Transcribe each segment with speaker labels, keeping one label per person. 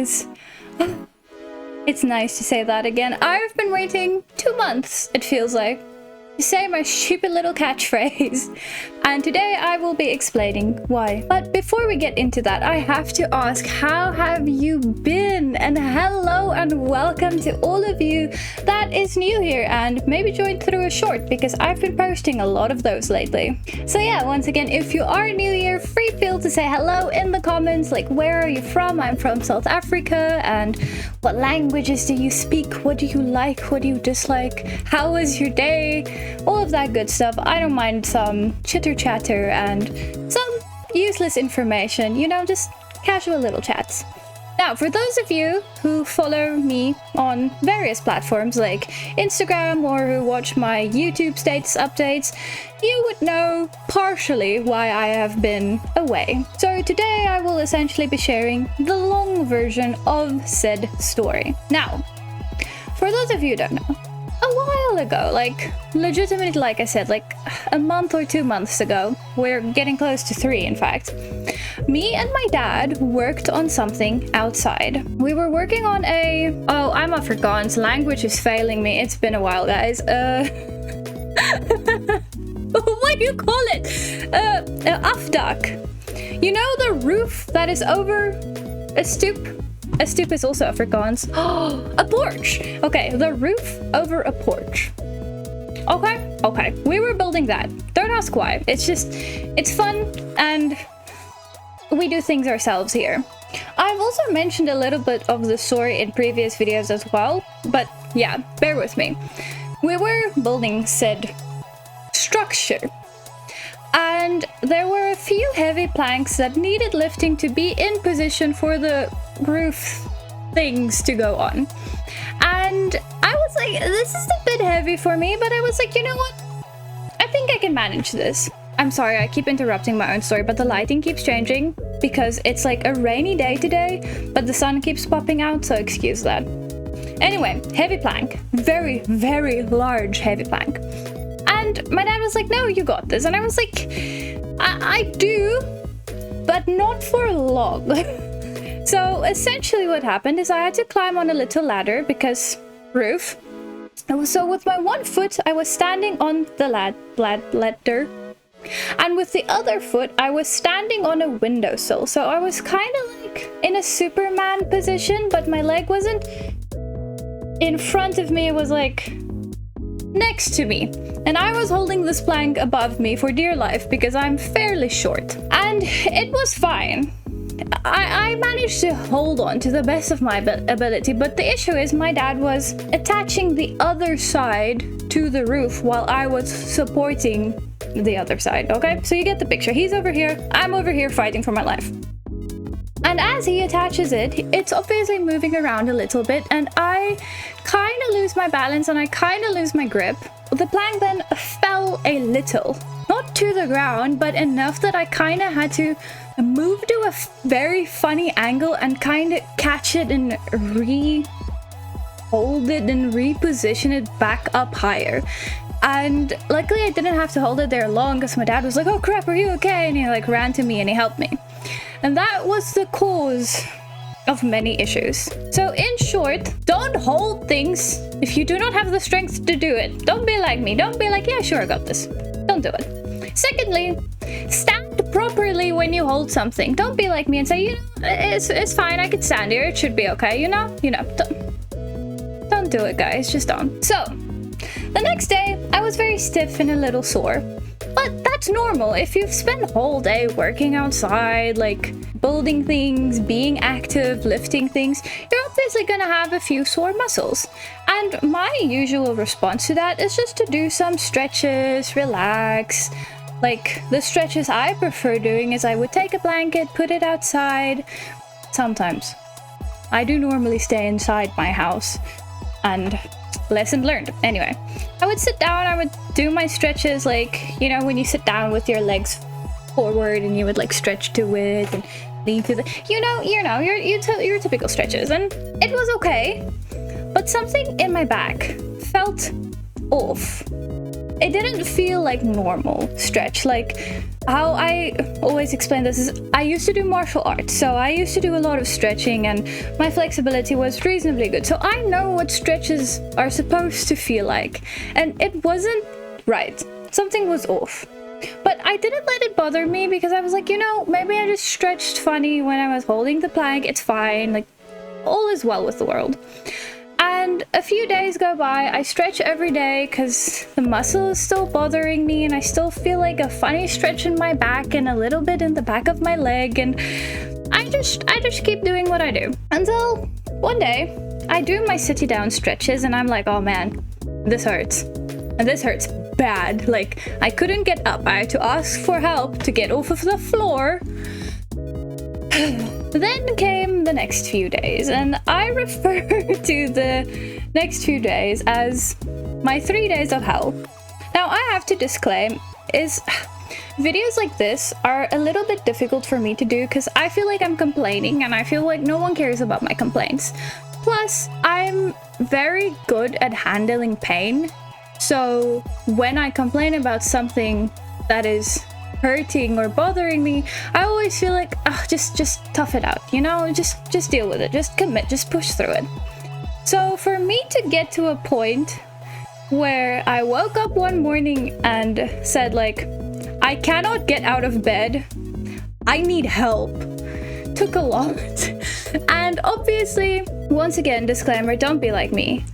Speaker 1: guys. It's nice to say that again. I've been waiting 2 months, it feels like, to say my stupid little catchphrase. And today I will be explaining why. But before we get into that, I have to ask, how have you been? And hello and welcome to all of you that is new here and maybe joined through a short, because I've been posting a lot of those lately. So yeah, once again, if you are new here, free feel to say hello in the comments, like where are you from? I'm from South Africa, and what languages do you speak? What do you like? What do you dislike? How was your day? All of that good stuff. I don't mind some chitter chatter and some useless information, you know, just casual little chats. Now, for those of you who follow me on various platforms like Instagram or who watch my YouTube status updates, you would know partially why I have been away. So today I will essentially be sharing the long version of said story. Now, for those of you who don't know, a while ago, like legitimately, like I said, like a month or 2 months ago, we're getting close to 3 in fact, me and my dad worked on something outside. We were working on I'm Afrikaans, language is failing me, it's been a while guys, what do you call it? Afdak. You know the roof that is over a stoep? A stoep is also Afrikaans. A porch! Okay, the roof over a porch. Okay, we were building that. Don't ask why. It's just, it's fun and we do things ourselves here. I've also mentioned a little bit of the story in previous videos as well, but yeah, bear with me. We were building said structure, and there were a few heavy planks that needed lifting to be in position for the roof things to go on. And I was like, this is a bit heavy for me, but I was like, you know what? I think I can manage this. I'm sorry, I keep interrupting my own story, but the lighting keeps changing because it's like a rainy day today, but the sun keeps popping out, so excuse that. Anyway, heavy plank. Very, very large heavy plank. And my dad was like, no, you got this. And I was like, I do, but not for long. So essentially what happened is I had to climb on a little ladder because roof. So with my one foot, I was standing on the ladder. And with the other foot, I was standing on a windowsill. So I was kind of like in a Superman position, but my leg wasn't in front of me. It was like next to me. And I was holding this plank above me for dear life because I'm fairly short. And it was fine. I managed to hold on to the best of my ability, but the issue is my dad was attaching the other side to the roof while I was supporting the other side, okay? So you get the picture. He's over here, I'm over here fighting for my life. And as he attaches it, it's obviously moving around a little bit, and I kind of lose my balance and I kind of lose my grip. The plank then fell a little. Not to the ground, but enough that I kind of had to move to a very funny angle and kind of catch it and hold it and reposition it back up higher. And luckily I didn't have to hold it there long because my dad was like, oh crap, are you okay? And he like ran to me and he helped me. And that was the cause of many issues. So in short, don't hold things if you do not have the strength to do it. Don't be like me. Don't be like, yeah, sure, I got this. Don't do it. Secondly, stand properly when you hold something. Don't be like me and say, you know, it's fine, I could stand here, it should be okay, you know, don't do it, guys, just don't. So, the next day, I was very stiff and a little sore. But that's normal. If you've spent a whole day working outside, like building things, being active, lifting things, you're obviously gonna have a few sore muscles. And my usual response to that is just to do some stretches, relax. Like the stretches I prefer doing is I would take a blanket, put it outside. Sometimes. I do normally stay inside my house, and lesson learned. Anyway, I would sit down, I would do my stretches, like, you know, when you sit down with your legs forward and you would like stretch to it and lean to the, your typical stretches. And it was okay, but something in my back felt off. it didn't feel like normal stretch. Like how I always explain this is I used to do martial arts, so I used to do a lot of stretching and my flexibility was reasonably good. So I know what stretches are supposed to feel like, and it wasn't right. Something was off. But I didn't let it bother me because I was like, you know, maybe I just stretched funny when I was holding the plank. It's fine. Like, all is well with the world. And a few days go by, I stretch every day because the muscle is still bothering me and I still feel like a funny stretch in my back and a little bit in the back of my leg, and I just keep doing what I do. Until one day, I do my sitting down stretches and I'm like, oh man, this hurts. And this hurts bad. Like, I couldn't get up. I had to ask for help to get off of the floor. Then came the next few days, and I refer to the next few days as my 3 days of hell. Now, I have to disclaim is videos like this are a little bit difficult for me to do because I feel like I'm complaining and I feel like no one cares about my complaints. Plus, I'm very good at handling pain. So when I complain about something that is hurting or bothering me, I always feel like, oh, just tough it out, you know, just deal with it, just commit, just push through it. So for me to get to a point where I woke up one morning and said like, I cannot get out of bed, I need help, took a lot. And obviously, once again, disclaimer, don't be like me.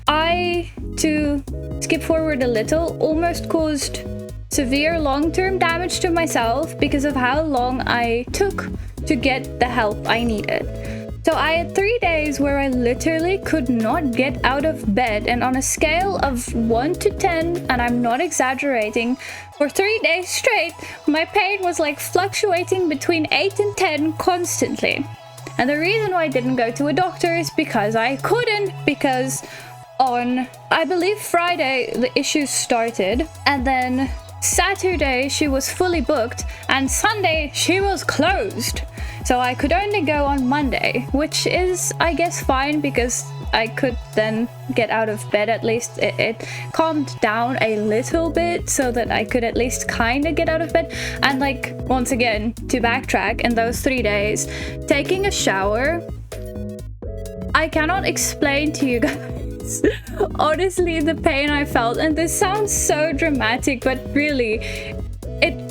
Speaker 1: To skip forward a little, almost caused severe long-term damage to myself because of how long I took to get the help I needed. So I had 3 days where I literally could not get out of bed, and on a scale of 1 to 10, and I'm not exaggerating, for 3 days straight, my pain was like fluctuating between 8 and 10 constantly. And the reason why I didn't go to a doctor is because I couldn't, because on, I believe, Friday, the issues started, and then Saturday she was fully booked, and Sunday she was closed. So I could only go on Monday, which is, I guess, fine because I could then get out of bed. At least it calmed down a little bit so that I could at least kind of get out of bed. And like, once again, to backtrack, in those 3 days, taking a shower, I cannot explain to you guys honestly the pain I felt. And this sounds so dramatic, but really,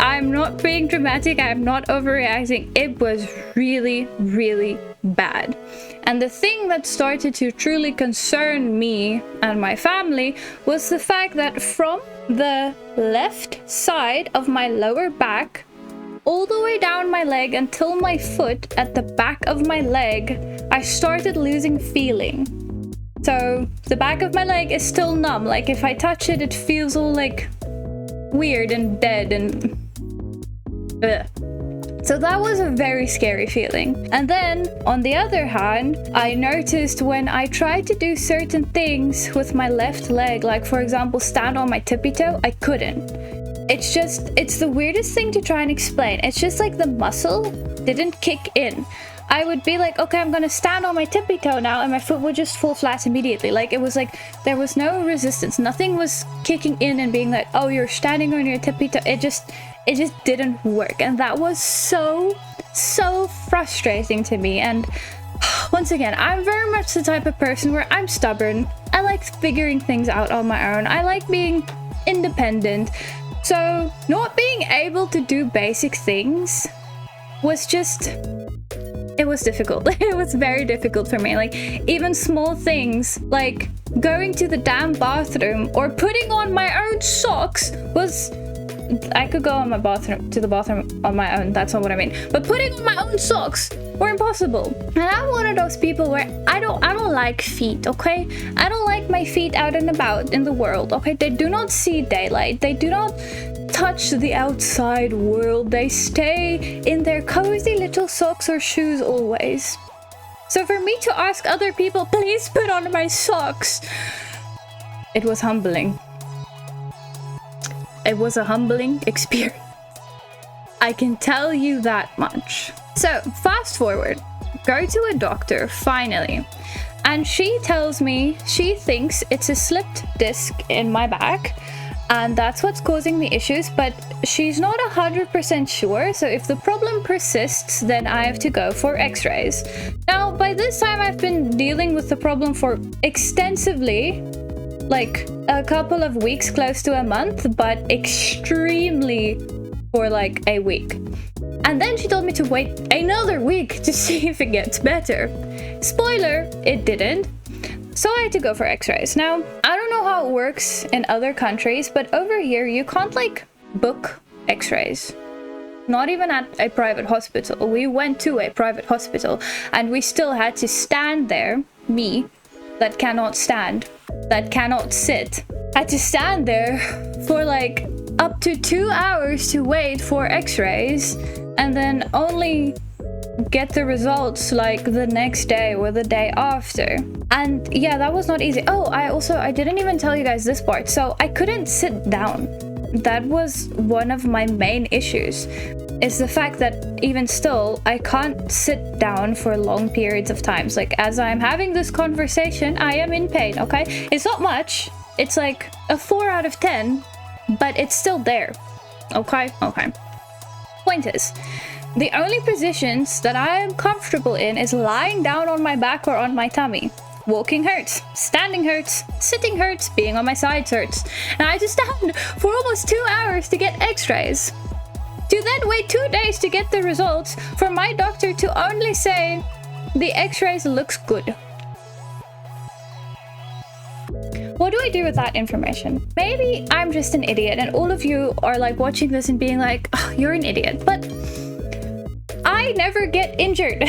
Speaker 1: I'm not being dramatic, I'm not overreacting. It was really, really bad. And the thing that started to truly concern me and my family was the fact that from the left side of my lower back all the way down my leg until my foot at the back of my leg, I started losing feeling. So the back of my leg is still numb. Like if I touch it, it feels all like weird and dead and ugh. So that was a very scary feeling. And then on the other hand, I noticed when I tried to do certain things with my left leg, like for example stand on my tippy toe, I couldn't. It's the weirdest thing to try and explain. It's just like the muscle didn't kick in. I would be like, okay, I'm gonna stand on my tippy toe now, and my foot would just fall flat immediately. Like it was like there was no resistance. Nothing was kicking in and being like, oh, you're standing on your tippy toe. It just didn't work, and that was so frustrating to me. And once again, I'm very much the type of person where I'm stubborn. I like figuring things out on my own. I like being independent. So not being able to do basic things was just, it was difficult. It was very difficult for me. Like even small things like going to the damn bathroom or putting on my own socks was, I could go to the bathroom on my own, that's not what I mean. But putting on my own socks were impossible. And I'm one of those people where I don't like feet, okay? I don't like my feet out and about in the world, okay? They do not see daylight. They do not touch the outside world. They stay in their cozy little socks or shoes always. So for me to ask other people, please put on my socks, it was humbling. It was a humbling experience. I can tell you that much. So fast forward, go to a doctor finally, and she tells me she thinks it's a slipped disc in my back, and that's what's causing the issues, but she's not 100% sure, so if the problem persists, then I have to go for x-rays. Now, by this time, I've been dealing with the problem for extensively, like a couple of weeks, close to a month, but extremely for like a week. And then she told me to wait another week to see if it gets better. Spoiler, it didn't. So I had to go for x-rays. Now, I don't know how it works in other countries, but over here you can't like book x-rays. Not even at a private hospital. We went to a private hospital and we still had to stand there, me, that cannot stand, that cannot sit, had to stand there for like up to 2 hours to wait for x-rays and then only get the results like the next day or the day after. And yeah, that was not easy. Oh, I didn't even tell you guys this part. So I couldn't sit down. That was one of my main issues, is the fact that even still, I can't sit down for long periods of times. Like as I'm having this conversation, I am in pain, okay? It's not much. It's like a 4 out of 10, but it's still there. Okay? Okay. Point is, the only positions that I am comfortable in is lying down on my back or on my tummy. Walking hurts, standing hurts, sitting hurts, being on my sides hurts. And I had to stand for almost 2 hours to get x-rays. To then wait 2 days to get the results for my doctor to only say the x-rays looks good. What do I do with that information? Maybe I'm just an idiot and all of you are like watching this and being like, oh, you're an idiot. But I never get injured.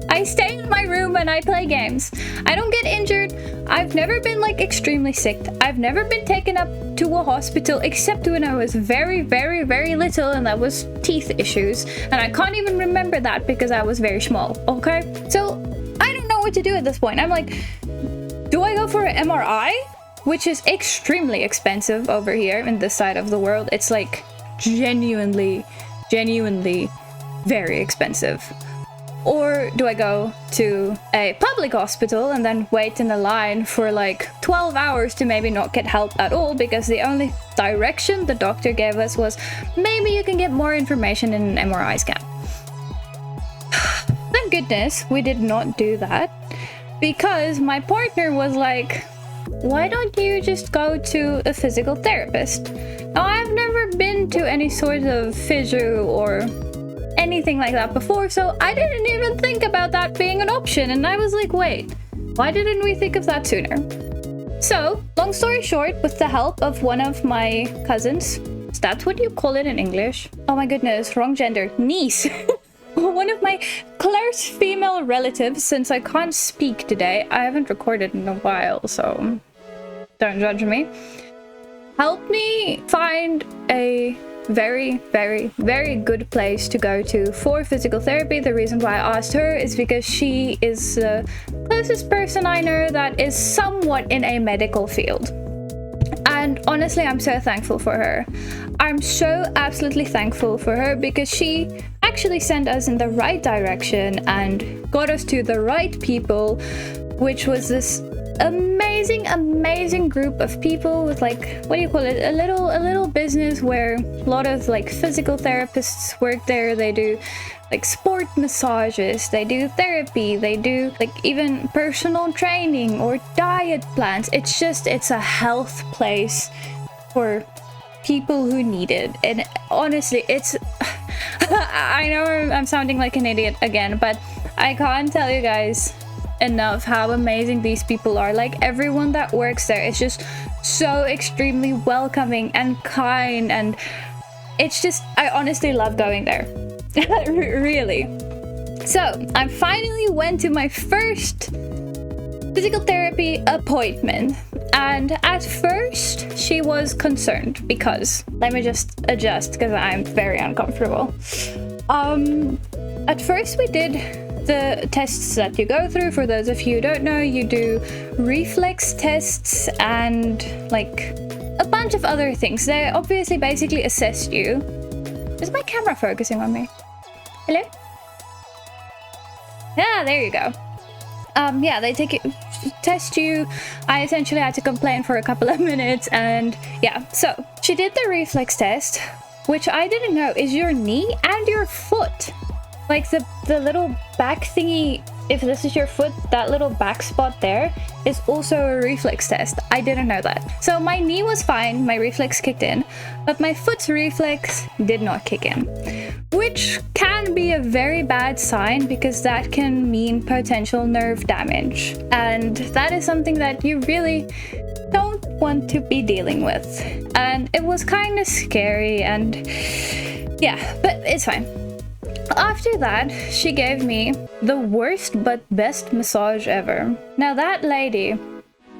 Speaker 1: I stay in my room and I play games. I don't get injured. I've never been like extremely sick. I've never been taken up to a hospital except when I was very, very, very little, and that was teeth issues. And I can't even remember that because I was very small, okay? So I don't know what to do at this point. I'm like, do I go for an MRI? Which is extremely expensive over here in this side of the world. It's like genuinely very expensive. Or do I go to a public hospital and then wait in the line for like 12 hours to maybe not get help at all, because the only direction the doctor gave us was maybe you can get more information in an MRI scan. Thank goodness we did not do that, because my partner was like, why don't you just go to a physical therapist? Now, I've never been to any sort of physio or anything like that before, so I didn't even think about that being an option, and I was like, wait, why didn't we think of that sooner? So, long story short, with the help of one of my cousins, is that what you call it in English? Oh my goodness, wrong gender, niece. One of my close female relatives, since I can't speak today, I haven't recorded in a while, so don't judge me, helped me find a very, very, very good place to go to for physical therapy. The reason why I asked her is because she is the closest person I know that is somewhat in a medical field. And honestly, I'm so thankful for her. I'm so absolutely thankful for her, because she actually sent us in the right direction and got us to the right people, which was this amazing group of people with, like, what do you call it, a little business where a lot of like physical therapists work there. They do like sport massages, they do therapy, they do like even personal training or diet plans. It's a health place for people who need it. And honestly, it's I know I'm sounding like an idiot again, but I can't tell you guys enough how amazing these people are. Like, everyone that works there is just so extremely welcoming and kind, and it's just, I honestly love going there. Really. So I finally went to my first physical therapy appointment, and at first she was concerned because, let me just adjust because I'm very uncomfortable. At first we did the tests that you go through. For those of you who don't know, you do reflex tests and like a bunch of other things. They obviously basically assess you. Is my camera focusing on me? Hello? Yeah, there you go. Yeah, they take you test you. I essentially had to complain for a couple of minutes, and yeah. So she did the reflex test, which I didn't know is your knee and your foot. Like the little back thingy, if this is your foot, that little back spot there is also a reflex test. I didn't know that. So my knee was fine, my reflex kicked in, but my foot's reflex did not kick in, which can be a very bad sign because that can mean potential nerve damage. And that is something that you really don't want to be dealing with. And it was kind of scary, and yeah, but it's fine. After that, she gave me the worst but best massage ever. Now that lady,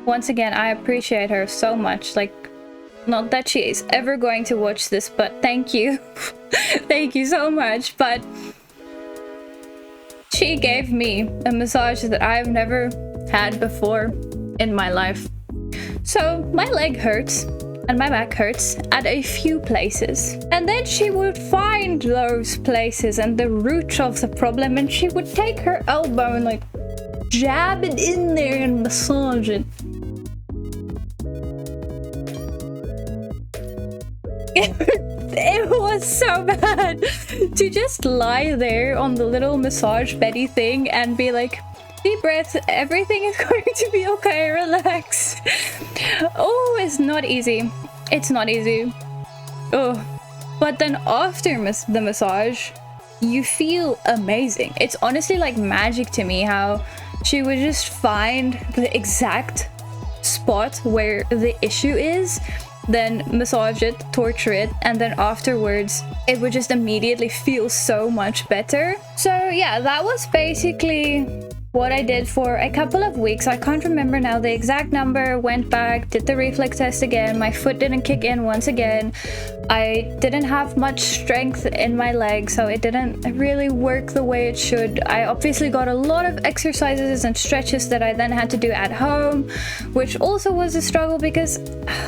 Speaker 1: once again, I appreciate her so much. Like, not that she is ever going to watch this, but thank you. Thank you so much. But she gave me a massage that I've never had before in my life. So my leg hurts and my back hurts at a few places. And then she would find those places and the root of the problem, and she would take her elbow and like jab it in there and massage it. It was so bad to just lie there on the little massage Betty thing and be like, deep breath, everything is going to be okay, relax. Oh, it's not easy. It's not easy. Oh, but then after the massage, you feel amazing. It's honestly like magic to me how she would just find the exact spot where the issue is, then massage it, torture it, and then afterwards it would just immediately feel so much better. So yeah, that was basically what I did for a couple of weeks. I can't remember now the exact number. Went back, did the reflex test again. My foot didn't kick in once again. I didn't have much strength in my leg, so it didn't really work the way it should. I obviously got a lot of exercises and stretches that I then had to do at home, which also was a struggle because,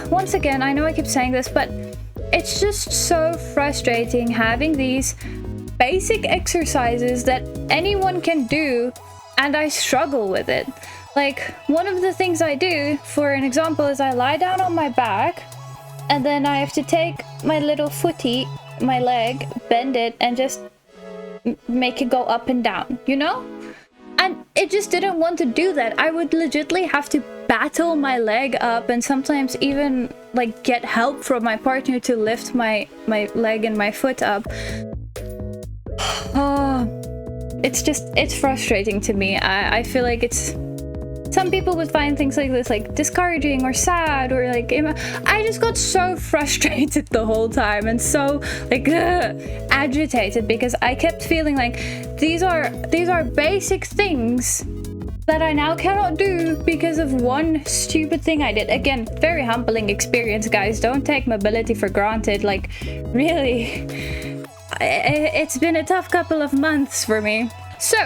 Speaker 1: once again, I know I keep saying this, but it's just so frustrating having these basic exercises that anyone can do, and I struggle with it. Like, one of the things I do, for an example, is I lie down on my back, and then I have to take my little footy, my leg, bend it, and just make it go up and down, you know? And it just didn't want to do that. I would legitimately have to battle my leg up, and sometimes even like get help from my partner to lift my leg and my foot up. Oh, it's frustrating to me. I feel like it's, some people would find things like this like discouraging or sad or like, I just got so frustrated the whole time and so like agitated because I kept feeling like these are basic things that I now cannot do because of one stupid thing I did. Again, very humbling experience, guys. Don't take mobility for granted. Like, really, it's been a tough couple of months for me. So,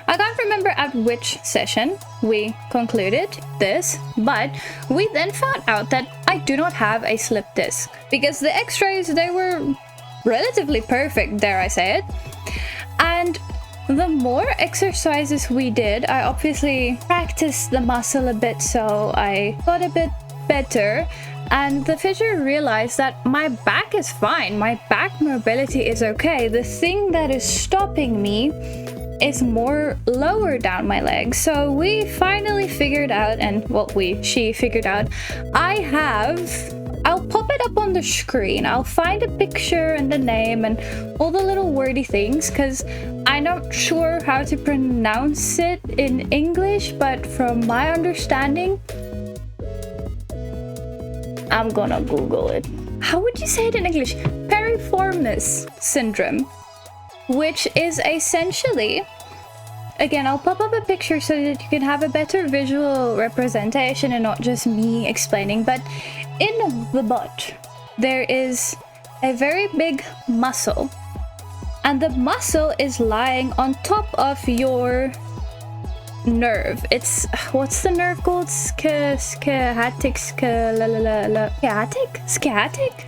Speaker 1: I can't remember at which session we concluded this, but we then found out that I do not have a slip disc because the x-rays, they were relatively perfect, dare I say it. And the more exercises we did, I obviously practiced the muscle a bit, so I got a bit better. And the physio realized that my back is fine. My back mobility is okay. The thing that is stopping me is more lower down my leg. So we finally figured out, and she figured out, I'll pop it up on the screen. I'll find a picture and the name and all the little wordy things, because I'm not sure how to pronounce it in English, but from my understanding, I'm gonna Google it. How would you say it in English? Piriformis syndrome, which is essentially, again, I'll pop up a picture so that you can have a better visual representation and not just me explaining, but in the butt, there is a very big muscle, and the muscle is lying on top of your nerve. It's, what's the nerve called? Sciatic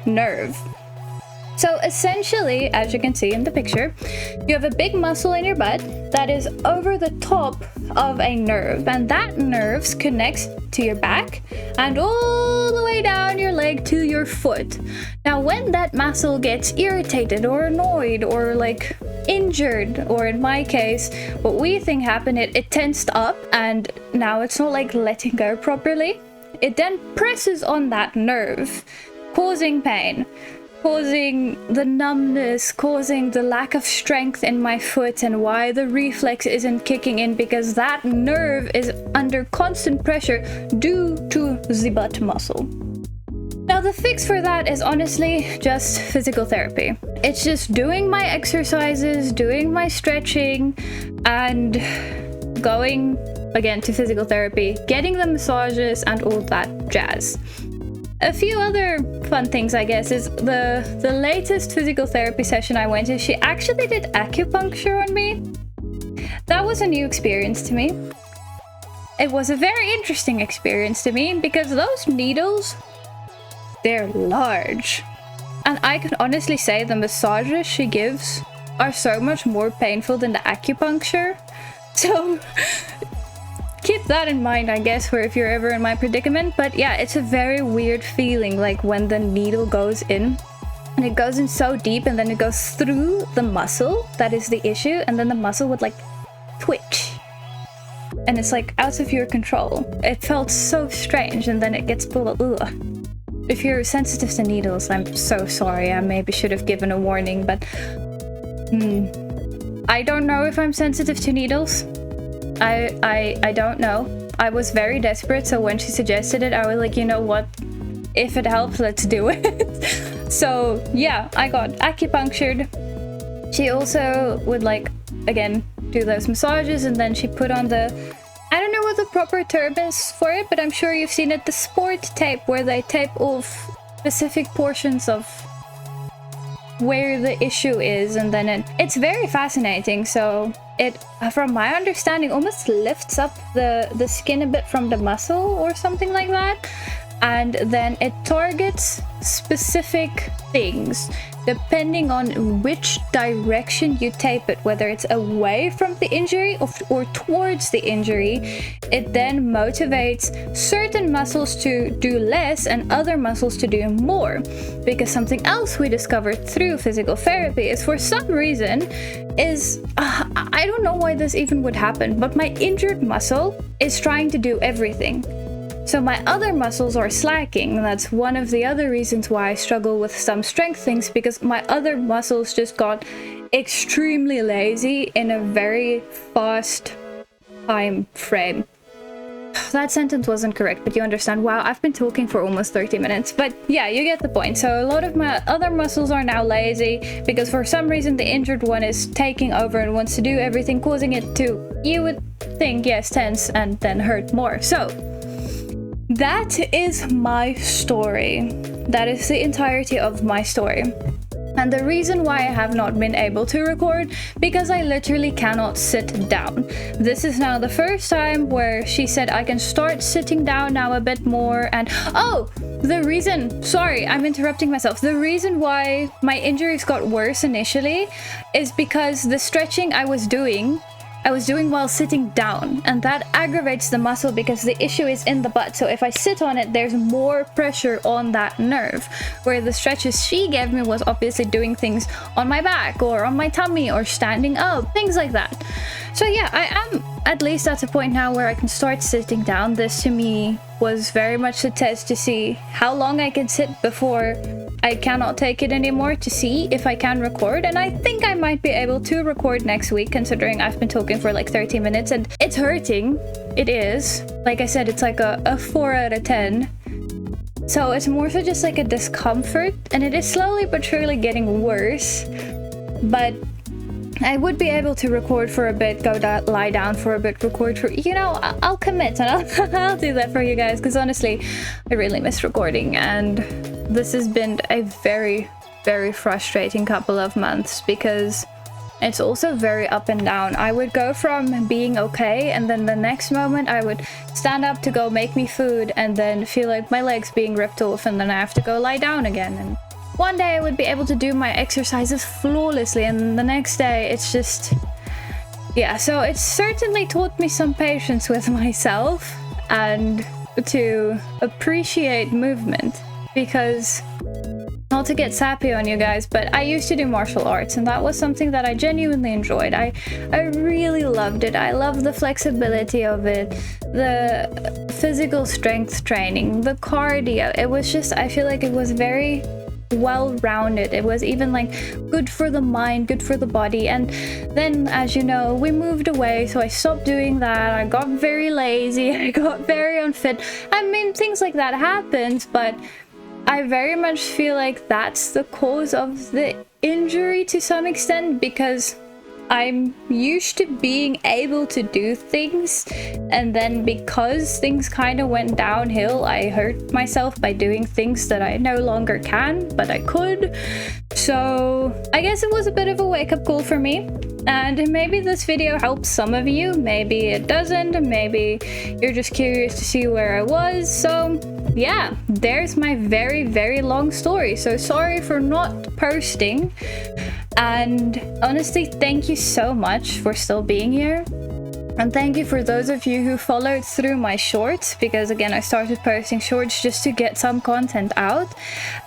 Speaker 1: nerve. So essentially, as you can see in the picture, you have a big muscle in your butt that is over the top of a nerve, and that nerve connects to your back and all the way down your leg to your foot. Now, when that muscle gets irritated or annoyed or like injured, or in my case, what we think happened, it tensed up and now it's not like letting go properly. It then presses on that nerve, causing pain, causing the numbness, causing the lack of strength in my foot, and why the reflex isn't kicking in, because that nerve is under constant pressure due to the butt muscle. Now, the fix for that is honestly just physical therapy. It's just doing my exercises, doing my stretching, and going again to physical therapy, getting the massages and all that jazz. A few other fun things, I guess, is the latest physical therapy session I went to, she actually did acupuncture on me. That was a new experience to me. It was a very interesting experience to me because those needles, they're large. And I can honestly say the massages she gives are so much more painful than the acupuncture. So keep that in mind, I guess, for if you're ever in my predicament. But yeah, it's a very weird feeling, like when the needle goes in and it goes in so deep and then it goes through the muscle. That is the issue. And then the muscle would like twitch and it's like out of your control. It felt so strange, and then it gets pulled. Ugh. If you're sensitive to needles, I'm so sorry. I maybe should have given a warning, but I don't know if I'm sensitive to needles. I don't know. I was very desperate, so when she suggested it, I was like, you know what? If it helps, let's do it. So yeah, I got acupunctured. She also would like, again, do those massages, and then she put on the, I don't know what the proper term is for it, but I'm sure you've seen it, the sport tape, where they tape off specific portions of where the issue is, and then it's very fascinating. So it, from my understanding, almost lifts up the skin a bit from the muscle or something like that, and then it targets specific things depending on which direction you tape it, whether it's away from the injury or towards the injury. It then motivates certain muscles to do less and other muscles to do more. Because something else we discovered through physical therapy is, for some reason, I don't know why this even would happen, but my injured muscle is trying to do everything. So my other muscles are slacking, and that's one of the other reasons why I struggle with some strength things, because my other muscles just got extremely lazy in a very fast time frame. That sentence wasn't correct, but you understand. Wow, I've been talking for almost 30 minutes, but yeah, you get the point. So a lot of my other muscles are now lazy because for some reason the injured one is taking over and wants to do everything, causing it to, you would think, yes, tense and then hurt more. So that is my story. That is the entirety of my story. And the reason why I have not been able to record, because I literally cannot sit down. This is now the first time where she said I can start sitting down now a bit more. And oh, the reason, sorry, I'm interrupting myself. The reason why my injuries got worse initially is because the stretching I was doing while sitting down, and that aggravates the muscle because the issue is in the butt. So if I sit on it, there's more pressure on that nerve, where the stretches she gave me was obviously doing things on my back or on my tummy or standing up, things like that. So yeah, I am at least at a point now where I can start sitting down. This to me was very much a test to see how long I can sit before I cannot take it anymore, to see if I can record. And I think I might be able to record next week, considering I've been talking for like 30 minutes and it's hurting. It is. Like I said, it's like a 4 out of 10. So it's more so just like a discomfort, and it is slowly but surely getting worse. But I would be able to record for a bit, lie down for a bit, record for, you know, I'll commit and I'll do that for you guys, because honestly, I really miss recording, and this has been a very, very frustrating couple of months because it's also very up and down. I would go from being okay, and then the next moment I would stand up to go make me food and then feel like my legs being ripped off, and then I have to go lie down again. And one day I would be able to do my exercises flawlessly, and the next day it's just, yeah. So it certainly taught me some patience with myself and to appreciate movement, because not to get sappy on you guys, but I used to do martial arts, and that was something that I genuinely enjoyed. I really loved it. I loved the flexibility of it, the physical strength training, the cardio. It was just, I feel like it was very well-rounded. It was even like good for the mind, good for the body. And then, as you know, we moved away, so I stopped doing that. I got very lazy, I got very unfit. I mean, things like that happens, but I very much feel like that's the cause of the injury to some extent, because I'm used to being able to do things, and then because things kind of went downhill, I hurt myself by doing things that I no longer can, but I could. So I guess it was a bit of a wake-up call for me, and maybe this video helps some of you, maybe it doesn't, maybe you're just curious to see where I was. So yeah, there's my very, very long story. So sorry for not posting. And honestly, thank you so much for still being here. And thank you for those of you who followed through my shorts, because again, I started posting shorts just to get some content out.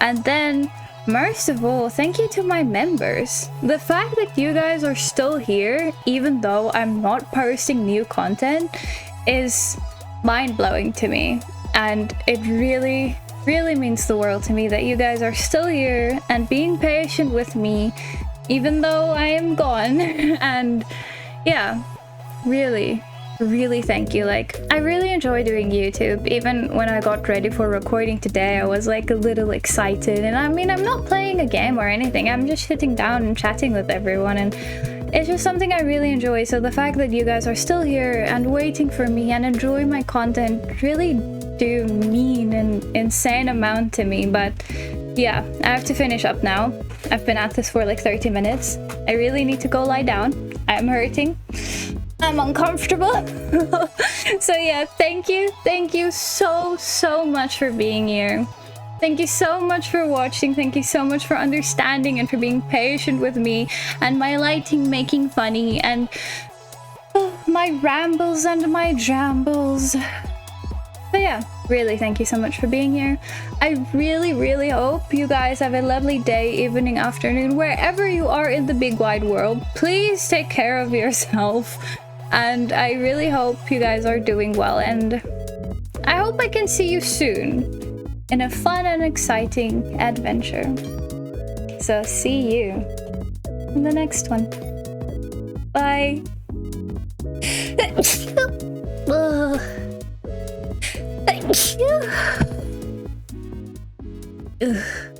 Speaker 1: And then, most of all, thank you to my members. The fact that you guys are still here, even though I'm not posting new content, is mind-blowing to me. And it really, really means the world to me that you guys are still here and being patient with me, even though I am gone. And yeah, really, really thank you. Like, I really enjoy doing YouTube. Even when I got ready for recording today, I was like a little excited. And I mean, I'm not playing a game or anything. I'm just sitting down and chatting with everyone, and it's just something I really enjoy. So the fact that you guys are still here and waiting for me and enjoy my content really do mean an insane amount to me. But yeah, I have to finish up now. I've been at this for like 30 minutes. I really need to go lie down. I'm hurting. I'm uncomfortable. So yeah, thank you so much for being here. Thank you so much for watching. Thank you so much for understanding and for being patient with me and my lighting making funny and my rambles and my jambles. So yeah, really thank you so much for being here. I really, really hope you guys have a lovely day, evening, afternoon, wherever you are in the big wide world. Please take care of yourself. And I really hope you guys are doing well, and I hope I can see you soon in a fun and exciting adventure. So see you in the next one. Bye. Thank you. Ugh.